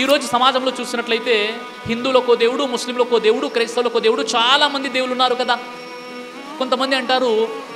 ఈ రోజు సమాజంలో చూసినట్లయితే హిందువులకో దేవుడు, ముస్లింలకో దేవుడు, క్రైస్తవులకో దేవుడు, చాలా మంది దేవుళ్ళు ఉన్నారు కదా. కొంతమంది అంటారు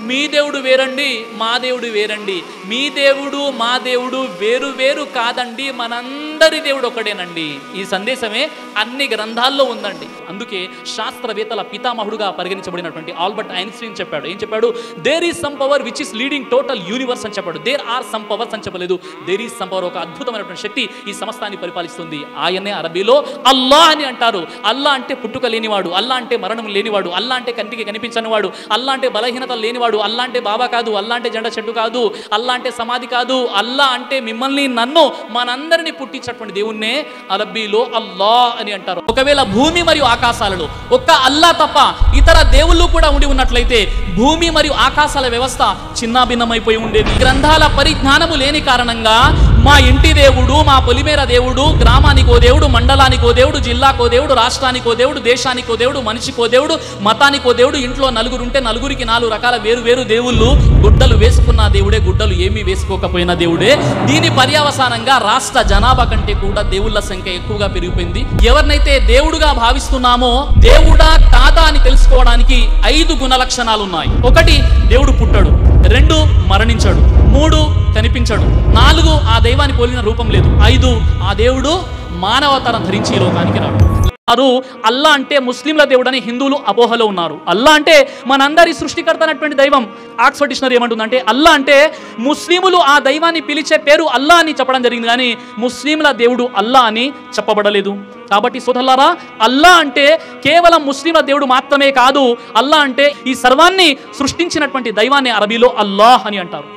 మీ దేవుడు వేరండి, మా దేవుడు వేరండి. మీ దేవుడు మా దేవుడు వేరు వేరు కాదండి, మనందరి దేవుడు ఒకటేనండి. ఈ సందేశమే అన్ని గ్రంథాల్లో ఉందండి. అందుకే శాస్త్రవేత్తల పితామహుడుగా పరిగణించబడినటువంటి ఆల్బర్ట్ ఐన్స్టీన్ చెప్పాడు. ఏం చెప్పాడు? There is some power which is leading total universe అని చెప్పాడు. దేర్ ఆర్ సమ్ పవర్స్ అని చెప్పలేదు. దేర్ ఈజ్ సమ్ పవర్, ఒక అద్భుతమైనటువంటి శక్తి ఈ సమస్తాన్ని పరిపాలిస్తుంది. ఆయనే అరబీలో అల్లా అని అంటారు. అల్లా అంటే పుట్టుక లేనివాడు, అల్లా అంటే మరణం లేనివాడు, అల్లా అంటే కంటికి కనిపించని వాడు, అల్లా అంటే బలహీనత లేనివాడు, అల్లా అంటే బాబా కాదు, అల్లా అంటే జెండా చెట్టు కాదు, అల్లా అంటే సమాధి కాదు. అల్లా అంటే మిమ్మల్ని నన్ను మనందరినీ పుట్టించినటువంటి దేవుణ్ణే అరబీలో అల్లా అని అంటారు. ఒకవేళ భూమి మరియు ఆకాశాలలో ఒక్క అల్లా తప్ప ఇతర దేవుళ్ళు కూడా ఉండి ఉన్నట్లయితే భూమి మరియు ఆకాశాల వ్యవస్థ చిన్నాభిన్నమైపోయి ఉండేది. గ్రంథాల పరిజ్ఞానము లేని కారణంగా మా ఇంటి దేవుడు, మా పొలిమేర దేవుడు, గ్రామానికో దేవుడు, మండలానికో దేవుడు, జిల్లాకో దేవుడు, రాష్ట్రానికో దేవుడు, దేశానికో దేవుడు, మనిషికో దేవుడు, మతానికో దేవుడు, ఇంట్లో నలుగురుంటే నలుగురికి 4 రకాల వేరు వేరు దేవుళ్ళు. గుడ్డలు వేసుకున్న దేవుడే, గుడ్డలు ఏమీ వేసుకోకపోయిన దేవుడే. దీని పర్యవసానంగా రాష్ట్ర జనాభా కంటే కూడా దేవుళ్ళ సంఖ్య ఎక్కువగా పెరిగిపోయింది. ఎవరినైతే దేవుడుగా భావిస్తున్నామో దేవుడా కాదా అని తెలుసుకోవడానికి 5 గుణ లక్షణాలు ఉన్నాయి. 1, దేవుడు పుట్టడు. 2, మరణించాడు. 3, కనిపించడు. 4, ఆ దైవాన్ని పోలిన రూపం లేదు. 5, ఆ దేవుడు మానవతరం ధరించి ఈ లోకానికి రాడు. అల్లా అంటే ముస్లింల దేవుడు అని హిందువులు అపోహలో ఉన్నారు. అల్లా అంటే మనందరి సృష్టికర్త అయినటువంటి దైవం. ఆక్స్ఫర్డ్ డిక్షనరీ ఏమంటుందంటే అల్లా అంటే ముస్లిములు ఆ దైవాన్ని పిలిచే పేరు అల్లా అని చెప్పడం జరిగింది, కానీ ముస్లింల దేవుడు అల్లా అని చెప్పబడలేదు. కాబట్టి సోదరులారా, అల్లా అంటే కేవలం ముస్లింల దేవుడు మాత్రమే కాదు. అల్లా అంటే ఈ సర్వాన్ని సృష్టించినటువంటి దైవాన్ని అరబీలో అల్లాహ్ అని అంటారు.